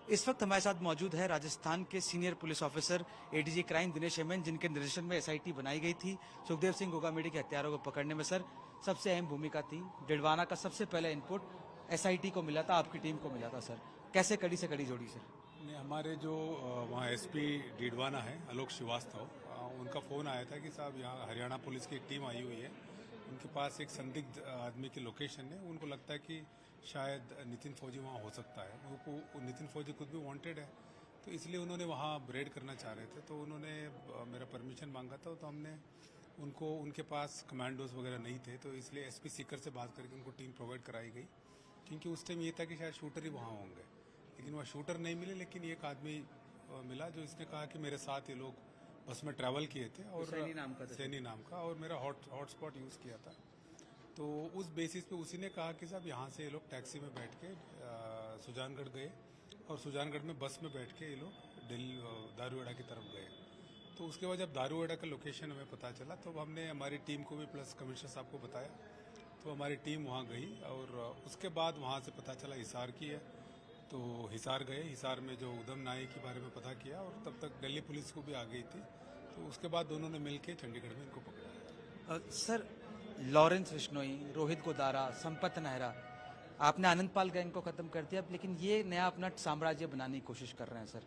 इस वक्त हमारे साथ मौजूद है राजस्थान के senior police officer ADG crime Dinesh MN, जिनके निर्देशन में एसआईटी बनाई गई थी सुखदेव सिंह गोगामेडी के हत्यारों को पकड़ने में। सर, सबसे अहम भूमिका थी, डिडवाना का सबसे पहले इनपुट एसआईटी को मिला था, आपकी टीम को मिला था। सर, कैसे कड़ी से कड़ी जोड़ी? सर, ने हमारे जो वहाँ एसपी डीडवाना है आलोक श्रीवास्तव, उनका फ़ोन आया था कि साहब यहाँ हरियाणा पुलिस की एक टीम आई हुई है, उनके पास एक संदिग्ध आदमी की लोकेशन है, उनको लगता है कि शायद नितिन फौजी वहाँ हो सकता है। उनको नितिन फौजी खुद भी वांटेड है, तो इसलिए उन्होंने वहाँ रेड करना चाह रहे थे। तो उन्होंने मेरा परमिशन मांगा था, तो हमने उनको, उनके पास कमांडोज वगैरह नहीं थे, तो इसलिए एसपी सीकर से बात करके उनको टीम प्रोवाइड कराई गई, क्योंकि उस टाइम ये था कि शायद शूटर ही वहाँ होंगे। लेकिन वह शूटर नहीं मिले, लेकिन एक आदमी मिला जो इसने कहा कि मेरे साथ ये लोग बस में ट्रैवल किए थे और सैनी नाम का, और मेरा हॉटस्पॉट यूज़ किया था। तो उस बेसिस पे उसी ने कहा कि साहब यहाँ से ये लोग टैक्सी में बैठ के सुजानगढ़ गए, और सुजानगढ़ में बस में बैठ के ये लोग दिल्ली दारूवाड़ा की तरफ गए। तो उसके बाद जब दारूवाड़ा का लोकेशन हमें पता चला, तो हमने हमारी टीम को भी प्लस कमिश्नर साहब को बताया, तो हमारी टीम वहाँ गई, और उसके बाद वहाँ से पता चला हिसार की है, तो हिसार गए। हिसार में जो उधम नाई के बारे में पता किया, और तब तक दिल्ली पुलिस को भी आ गई थी, तो उसके बाद दोनों ने मिलकर चंडीगढ़ में इनको पकड़ा। सर, लॉरेंस बिश्नोई, रोहित गोदारा, संपत नेहरा, आपने आनंदपाल गैंग को खत्म कर दिया, लेकिन ये नया अपना साम्राज्य बनाने की कोशिश कर रहे हैं। सर,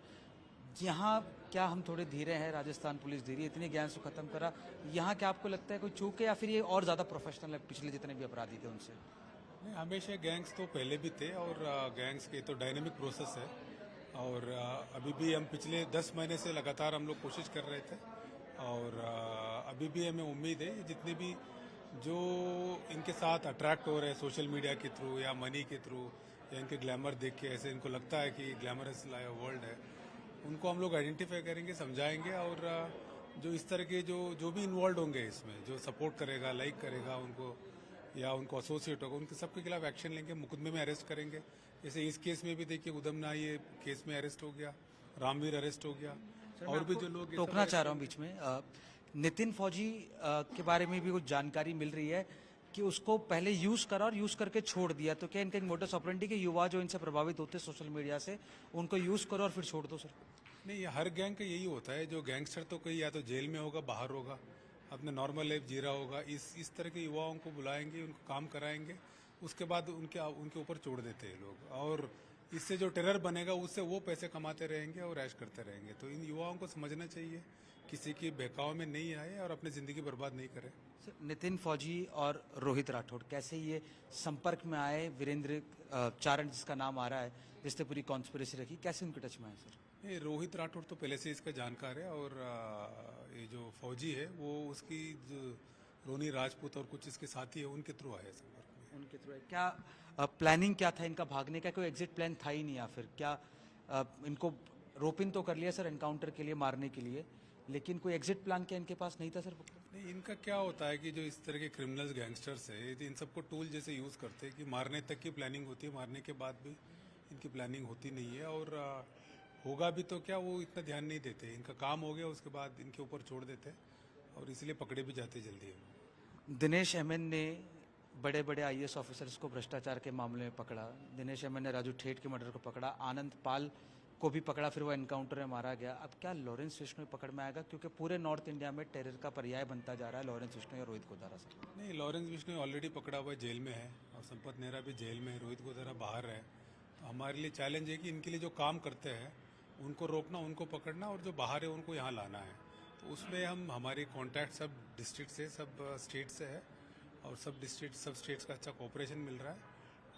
यहाँ क्या हम थोड़े धीरे हैं? राजस्थान पुलिस धीरे, इतने गैंग्स को खत्म करा, यहाँ क्या आपको लगता है कोई चूक है, या फिर ये और ज्यादा प्रोफेशनल है पिछले जितने भी अपराधी थे उनसे? नहीं, हमेशा गैंग्स तो पहले भी थे, और गैंग्स के तो डायनेमिक प्रोसेस है, और अभी भी हम पिछले 10 महीने से लगातार हम लोग कोशिश कर रहे थे, और अभी भी हमें उम्मीद है जितने भी जो इनके साथ अट्रैक्ट हो रहे हैं सोशल मीडिया के थ्रू या मनी के थ्रू, या इनके ग्लैमर देख के ऐसे इनको लगता है कि ग्लैमरस वर्ल्ड है, उनको हम लोग आइडेंटिफाई करेंगे, समझाएंगे, और जो इस तरह के जो भी इन्वॉल्व होंगे इसमें, जो सपोर्ट करेगा, लाइक करेगा उनको, या उनको एसोसिएट होगा, उनके सबके खिलाफ एक्शन लेंगे, मुकदमे में अरेस्ट करेंगे। जैसे इस केस में भी देखिए, उधम नाई ये केस में अरेस्ट हो गया, रामवीर अरेस्ट हो गया, और भी जो लोग टोकना चाह रहा हूँ बीच में। नितिन फौजी के बारे में भी कुछ जानकारी मिल रही है कि उसको पहले यूज करा और यूज करके छोड़ दिया, तो क्या इनका मोटस ऑपरेंडी के युवा जो इनसे प्रभावित होते हैं सोशल मीडिया से, उनको यूज करो और फिर छोड़ दो? सर, नहीं, हर गैंग का यही होता है, जो गैंगस्टर तो कहीं या तो जेल में होगा, बाहर होगा, अपने नॉर्मल लाइफ जी रहा होगा, इस तरह के युवाओं को बुलाएंगे, उनको काम कराएंगे, उसके बाद उनके ऊपर छोड़ देते हैं लोग, और इससे जो टेरर बनेगा उससे वो पैसे कमाते रहेंगे और ऐश करते रहेंगे। तो इन युवाओं को समझना चाहिए, किसी की बहकाव में नहीं आए और अपनी जिंदगी बर्बाद नहीं करे। नितिन फौजी और रोहित राठौड़ कैसे ये संपर्क में आए? वीरेंद्र चारण जिसका नाम आ रहा है, जिसने पूरी कॉन्स्पिरेसी रखी, कैसे उनके टच में आए? सर, नहीं, रोहित राठौड़ तो पहले से इसका जानकार है, और ये जो फौजी है वो उसकी जो रोनी राजपूत और कुछ इसके साथी है, उनके थ्रू आए संपर्क में। उनके थ्रू? क्या प्लानिंग क्या था इनका भागने का? कोई एग्जिट प्लान था ही नहीं, या फिर क्या इनको रोपिन तो कर लिया सर एनकाउंटर के लिए, मारने के लिए, लेकिन कोई एग्जिट प्लान क्या इनके पास नहीं था? सर, नहीं, इनका क्या होता है कि जो इस तरह के क्रिमिनल्स गैंगस्टर्स है, इन सबको टूल जैसे यूज करते हैं, कि मारने तक की प्लानिंग होती है, मारने के बाद भी इनकी प्लानिंग होती नहीं है, और होगा भी तो क्या, वो इतना ध्यान नहीं देते, इनका काम हो गया उसके बाद इनके ऊपर छोड़ देते हैं, और इसलिए पकड़े भी जाते जल्दी है। दिनेश एमएन ने बड़े बड़े आईएएस ऑफिसर्स को भ्रष्टाचार के मामले में पकड़ा, दिनेश एमएन ने राजू ठेठ के मर्डर को पकड़ा, आनंद पाल को भी पकड़ा, फिर वो एनकाउंटर में मारा गया। अब क्या लॉरेंस बिश्नोई पकड़ में आएगा? क्योंकि पूरे नॉर्थ इंडिया में टेरर का पर्याय बनता जा रहा है लॉरेंस बिश्नोई और रोहित गोदारा से। नहीं, लॉरेंस बिश्नोई ऑलरेडी पकड़ा हुआ है, जेल में है, और संपत नेहरा भी जेल में है, रोहित गोदारा बाहर है। तो हमारे लिए चैलेंज है कि इनके लिए जो काम करते हैं उनको रोकना, उनको पकड़ना, और जो बाहर है उनको यहाँ लाना है। तो उसमें हमारे कॉन्टैक्ट सब डिस्ट्रिक्ट से, सब स्टेट से है, और सब स्टेट्स का अच्छा कोऑपरेशन मिल रहा है,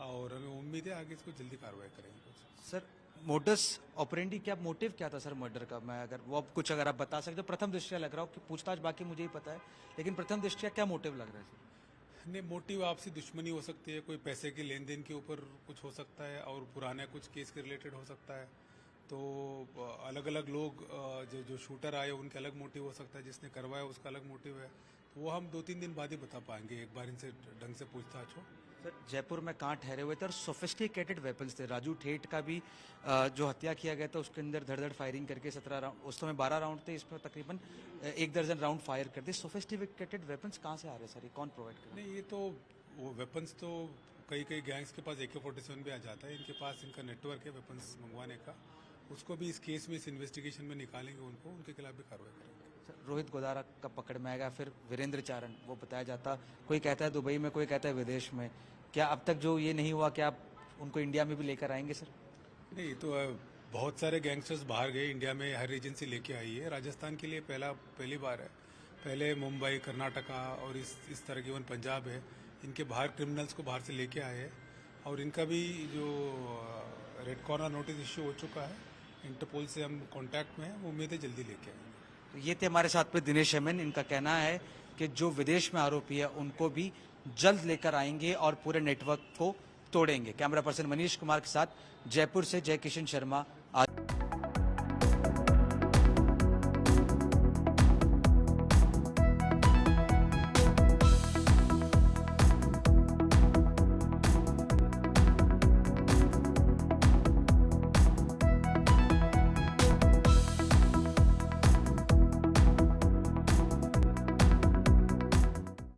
और हमें उम्मीद है आगे इसको जल्दी कार्रवाई करेंगे। कुछ सर, मोडस ऑपरेंडी क्या, मोटिव क्या था सर मर्डर का? मैं अगर वो कुछ अगर आप बता सकते, प्रथम दृष्टया लग रहा हो कि पूछताछ बाकी मुझे ही पता है, लेकिन प्रथम दृष्टया क्या मोटिव लग रहा है सर? नहीं, मोटिव आपसी दुश्मनी हो सकती है, कोई पैसे के लेन देन के ऊपर कुछ हो सकता है, और पुराने कुछ केस के रिलेटेड हो सकता है। तो अलग अलग लोग, जो शूटर आए उनके अलग मोटिव हो सकता है, जिसने करवाया उसका अलग मोटिव है। तो वो हम 2-3 दिन बाद ही बता पाएंगे, एक बार इनसे ढंग से पूछताछ हो। सर, जयपुर में कहाँ ठहरे हुए थे और सोफिस्टिकेटेड वेपन्स थे? राजू ठेठ का भी जो हत्या किया गया था उसके अंदर धड़ धड़ फायरिंग करके 17 राउंड, उस समय 12 राउंड थे, इसमें तकरीबन 1 दर्जन राउंड फायर कर दिए। सोफिस्टिकेटेड वेपन्स कहाँ से आ रहे हैं सर? ये कौन प्रोवाइड कर रहे हैं? नहीं, ये तो वो वेपन्स तो कई कई गैंग्स के पास AK-47 भी आ जाता है। इनके पास इनका नेटवर्क है वेपन्स मंगवाने का, उसको भी इस केस में, इस इन्वेस्टिगेशन में निकालेंगे उनको, उनके खिलाफ भी कार्रवाई करेंगे। सर, रोहित गोदारा कब पकड़ में आएगा? फिर वीरेंद्र चारण, वो बताया जाता, कोई कहता है दुबई में, कोई कहता है विदेश में, क्या अब तक जो ये नहीं हुआ, क्या आप उनको इंडिया में भी लेकर आएंगे सर? नहीं तो बहुत सारे गैंगस्टर्स बाहर गए, इंडिया में हर एजेंसी लेके आई है। राजस्थान के लिए पहली बार है। पहले मुंबई, कर्नाटका और इस तरह की, इवन पंजाब है, इनके बाहर क्रिमिनल्स को बाहर से लेके आए हैं और इनका भी जो रेड कॉर्नर नोटिस इश्यू हो चुका है। इंटरपोल से हम कांटेक्ट में हैं, वो उम्मीद है जल्दी लेके आएंगे। तो ये थे हमारे साथ में दिनेश एमएन। इनका कहना है कि जो विदेश में आरोपी है उनको भी जल्द लेकर आएंगे और पूरे नेटवर्क को तोड़ेंगे। कैमरा पर्सन मनीष कुमार के साथ जयपुर से जय किशन शर्मा।